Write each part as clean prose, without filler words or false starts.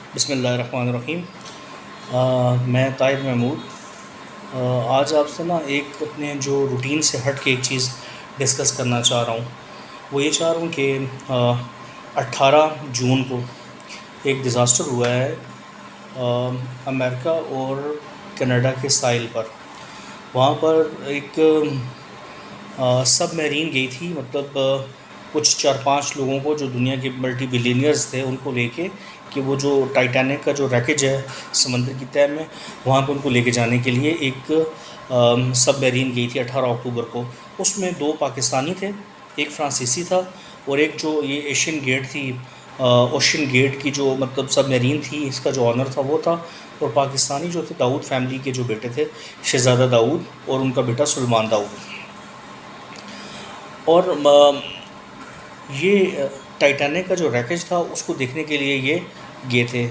बिस्मिल्लाहिर्रहमानिर्रहीम। मैं ताहिर महमूद आज आपसे ना एक अपने जो रूटीन से हट के एक चीज़ डिस्कस करना चाह रहा हूँ। वो ये चाह रहा हूँ कि 18 जून को एक डिज़ास्टर हुआ है अमेरिका और कनाडा के साहिल पर। वहाँ पर एक सबमरीन गई थी, मतलब कुछ 4-5 लोगों को जो दुनिया के मल्टी बिलियनियर्स थे उनको लेके, कि वो जो टाइटैनिक का जो रैकेज है समंदर की तह में, वहाँ पे उनको लेके जाने के लिए एक सबमरीन गई थी 18 अक्टूबर को। उसमें 2 पाकिस्तानी थे, एक फ्रांसीसी था और एक जो ये एशियन गेट थी, ओशन गेट की जो मतलब सबमरीन थी, इसका जो ऑनर था वो था। और पाकिस्तानी जो थे दाऊद फैमिली के जो बेटे थे, शहज़ादा दाऊद और उनका बेटा सुलेमान दाऊद। और ये टाइटैनिक का जो रैकेज था उसको देखने के लिए ये गए थे।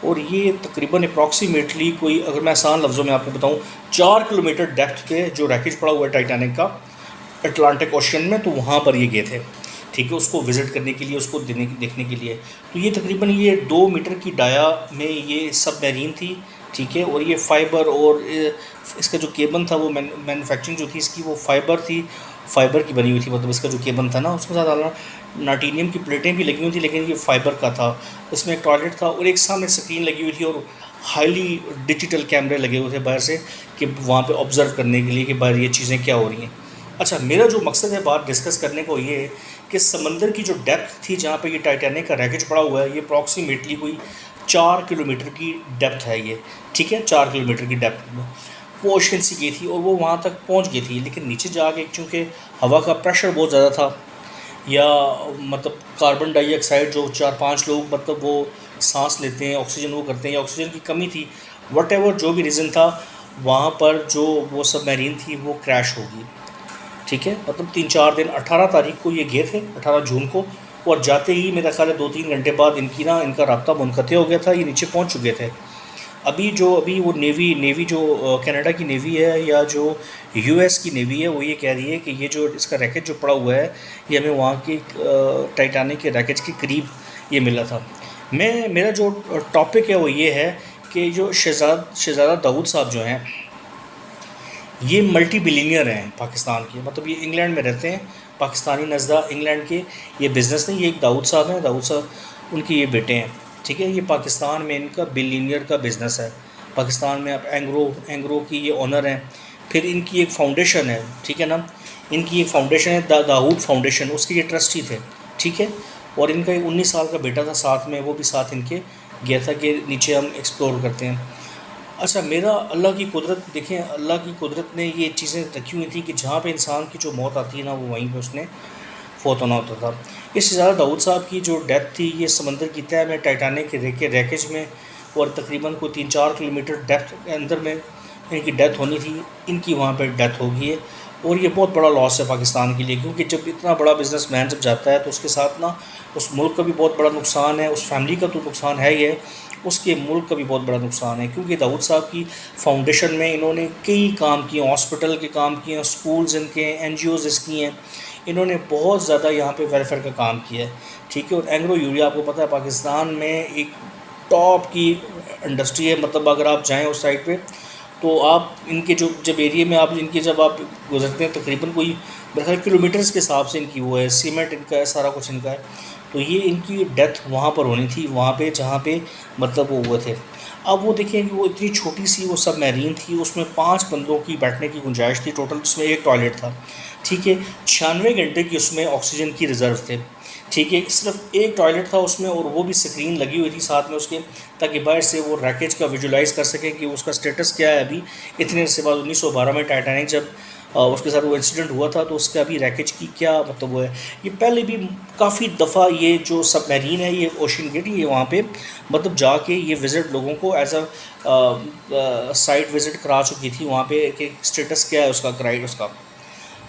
और ये तकरीबन अप्रॉक्सीमेटली, कोई अगर मैं आसान लफ्ज़ों में आपको बताऊं, 4 किलोमीटर डेप्थ पे जो रैकेज पड़ा हुआ है टाइटैनिक का अटलांटिक ओशन में, तो वहाँ पर ये गए थे, ठीक है, उसको विज़िट करने के लिए, उसको देखने के लिए। तो ये तकरीबन ये 2 मीटर की डाया में ये सबमरीन थी, ठीक है। और ये फ़ाइबर और इसका जो केबन था वो मैन्युफैक्चरिंग जो थी इसकी, वो फ़ाइबर की बनी हुई थी। मतलब इसका जो केबन था ना, उसके साथ नाइटेनियम की प्लेटें भी लगी हुई थी, लेकिन ये फ़ाइबर का था। इसमें एक टॉयलेट था और एक सामने स्क्रीन लगी हुई थी और हाईली डिजिटल कैमरे लगे हुए थे बाहर से, कि वहाँ पे ऑब्ज़र्व करने के लिए कि बाहर ये चीज़ें क्या हो रही हैं। अच्छा, मेरा जो मकसद है बात डिस्कस करने को ये है कि समंदर की जो डेप्थ थी जहाँ पे ये टाइटैनिक का रैकेज पड़ा हुआ है, ये अप्रॉक्सीमेटली कोई 4 किलोमीटर की डेप्थ है ये, ठीक है। 4 किलोमीटर की डेप्थ में वो ओशन सी गई थी और वो वहाँ तक पहुँच गई थी। लेकिन नीचे जाके चूँकि हवा का प्रेशर बहुत ज़्यादा था, या मतलब कार्बन डाइऑक्साइड जो 4-5 लोग मतलब वो सांस लेते हैं, ऑक्सीजन वो करते हैं, या ऑक्सीजन की कमी थी, वट एवर जो भी रीज़न था, वहाँ पर जो वो सबमरीन थी वो क्रैश होगी, ठीक है। मतलब 3-4 दिन, 18 तारीख को ये गए थे, 18 जून को, और जाते ही मेरा ख्याल है 2-3 घंटे बाद इनका राब्ता मुनक़ते हो गया था, ये नीचे पहुँच चुके थे। अभी वो नेवी जो कनाडा की नेवी है या जो यूएस की नेवी है, वो ये कह रही है कि ये जो इसका रैकेज जो पड़ा हुआ है, ये हमें वहाँ के टाइटैनिक के रैकेज के करीब ये मिला था। मेरा जो टॉपिक है वो ये है कि जो शहज़ादा दाऊद साहब जो हैं, ये मल्टी बिलियनियर हैं पाकिस्तान के। मतलब ये इंग्लैंड में रहते हैं, पाकिस्तानी नज़दा इंग्लैंड के। ये बिज़नेस नहीं, ये एक दाऊद साहब हैं, दाऊद साहब उनके ये बेटे हैं, ठीक है। ये पाकिस्तान में इनका बिलियनियर का बिज़नेस है। पाकिस्तान में अब एंग्रो की ये ओनर हैं। फिर इनकी एक फाउंडेशन है, ठीक है ना, इनकी एक फाउंडेशन है दाऊद फाउंडेशन, उसके ये ट्रस्टी थे, ठीक है। और इनका एक 19 साल का बेटा था साथ में, वो भी साथ इनके गया था कि नीचे हम एक्सप्लोर करते हैं। अच्छा, मेरा अल्लाह की कुदरत देखें, अल्लाह की कुदरत ने ये चीज़ें रखी हुई थी कि जहाँ पे इंसान की जो मौत आती है ना, वो वहीं पे उसने फ़ौत होना होता था। इस शहज़ादा दाऊद साहब की जो डेथ थी, ये समंदर की तह में टाइटैनिक के रैकेज में, और तकरीबन कोई 3-4 किलोमीटर डेप्थ के अंदर में इनकी डेथ होनी थी। इनकी वहाँ पर डेथ हो गई है, और ये बहुत बड़ा लॉस है पाकिस्तान के लिए, क्योंकि जब इतना बड़ा बिजनेसमैन जब जाता है तो उसके साथ ना उस मुल्क का भी बहुत बड़ा नुकसान है, उस फैमिली का तो नुकसान है ही है, उसके मुल्क का भी बहुत बड़ा नुकसान है। क्योंकि दाऊद साहब की फाउंडेशन में इन्होंने कई काम किए, हॉस्पिटल के काम किए, स्कूल्स इनके, एनजीओज़ इसकी हैं, इन्होंने बहुत ज़्यादा यहाँ पे वेलफेयर का काम किया है, ठीक है। और एंग्रो यूरिया, आपको पता है पाकिस्तान में एक टॉप की इंडस्ट्री है। मतलब अगर आप जाएँ उस साइड पे, तो आप इनके जो जब एरिया में आप इनके जब आप गुजरते हैं, तकरीबन कोई मेरे ख्याल किलोमीटर्स के हिसाब से इनकी वो है, सीमेंट इनका है, सारा कुछ इनका है। तो ये इनकी डेथ वहाँ पर होनी थी, वहाँ पे जहाँ पे मतलब वो हुए थे। अब वो देखिए कि वो इतनी छोटी सी वो सबमरीन थी, उसमें 5 बंदों की बैठने की गुंजाइश थी टोटल, जिसमें एक टॉयलेट था, ठीक है। 96 घंटे की उसमें ऑक्सीजन की रिज़र्व थे, ठीक है। सिर्फ एक टॉयलेट था उसमें, और वो भी स्क्रीन लगी हुई थी साथ में उसके, ताकि बाहर से वो रैकेज का विजुलाइज़ कर सकें कि उसका स्टेटस क्या है अभी। इतने से बाद 1912 में टाइटैनिक जब उसके साथ वो इंसिडेंट हुआ था, तो उसका अभी रैकेज की क्या मतलब वो है। ये पहले भी काफ़ी दफ़ा ये जो सबमरीन है, ये ओशन गेट, ये वहाँ पे मतलब जाके ये विज़िट लोगों को एज अ साइट विज़िट करा चुकी थी वहाँ पे, कि स्टेटस क्या है उसका, क्राइड उसका।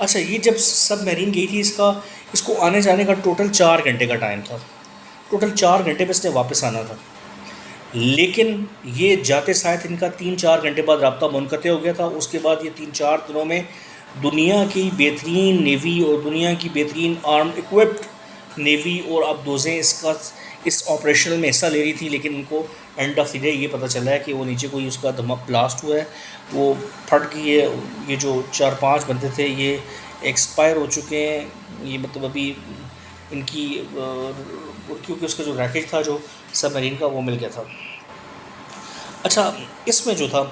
अच्छा, ये जब सबमरीन गई थी, इसको आने जाने का टोटल 4 घंटे का टाइम था। टोटल 4 घंटे में इसने वापस आना था, लेकिन ये जाते शायद इनका 3-4 घंटे बाद राब्ता मुनक़ते हो गया था। उसके बाद ये 3-4 दिनों में दुनिया की बेहतरीन नेवी और दुनिया की बेहतरीन आर्म इक्विप्ड नेवी और अब दोज़ें इस ऑपरेशन में हिस्सा ले रही थी, लेकिन उनको एंड ऑफ द डे ये पता चला है कि वो नीचे कोई उसका धमाका ब्लास्ट हुआ है, वो फट गई है। ये जो 4-5 बंदे थे ये एक्सपायर हो चुके हैं। ये मतलब अभी इनकी क्योंकि उसका जो रैकेज था जो सबमरीन का वो मिल गया था। अच्छा, इसमें जो था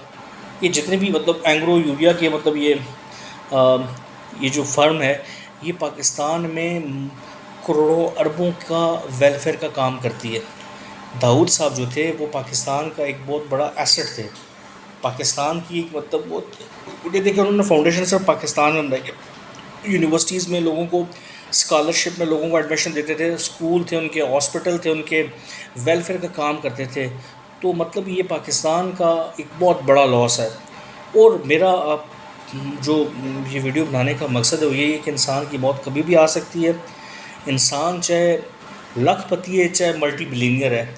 ये जितने भी मतलब एंग्रो यूरिया के मतलब ये जो फर्म है ये पाकिस्तान में करोड़ों अरबों का वेलफेयर का काम करती है। दाऊद साहब जो थे वो पाकिस्तान का एक बहुत बड़ा एसेट थे। पाकिस्तान की एक मतलब बहुत ये देखिए उन्होंने फाउंडेशन सिर्फ पाकिस्तान में बनाई है। यूनिवर्सिटीज़ में लोगों को स्कॉलरशिप में लोगों को एडमिशन देते थे, स्कूल थे उनके, हॉस्पिटल थे उनके, वेलफेयर का काम करते थे। तो मतलब ये पाकिस्तान का एक बहुत बड़ा लॉस है। और मेरा जो ये वीडियो बनाने का मकसद है वो ये है कि इंसान की मौत कभी भी आ सकती है। इंसान चाहे लखपति है चाहे मल्टी बिलियनियर है,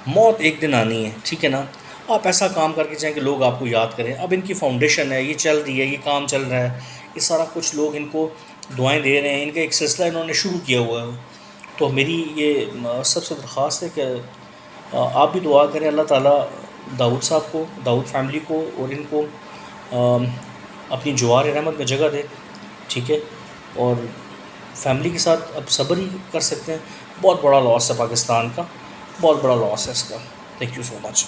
मौत एक दिन आनी है, ठीक है ना। आप ऐसा काम करके चाहें कि लोग आपको याद करें। अब इनकी फाउंडेशन है, ये चल रही है, ये काम चल रहा है, ये सारा कुछ लोग इनको दुआएं दे रहे हैं, इनका एक सिलसिला इन्होंने शुरू किया हुआ है। तो मेरी ये सबसे दरख्वास्त है कि आप भी दुआ करें अल्लाह ताला दाऊद साहब को, दाऊद फैमिली को और इनको अपनी जवार रहमत में जगह दे, ठीक है। और फैमिली के साथ अब सब्र ही कर सकते हैं। बहुत बड़ा लॉस है पाकिस्तान का, बहुत बड़ा लॉस है इसका। Thank you so much.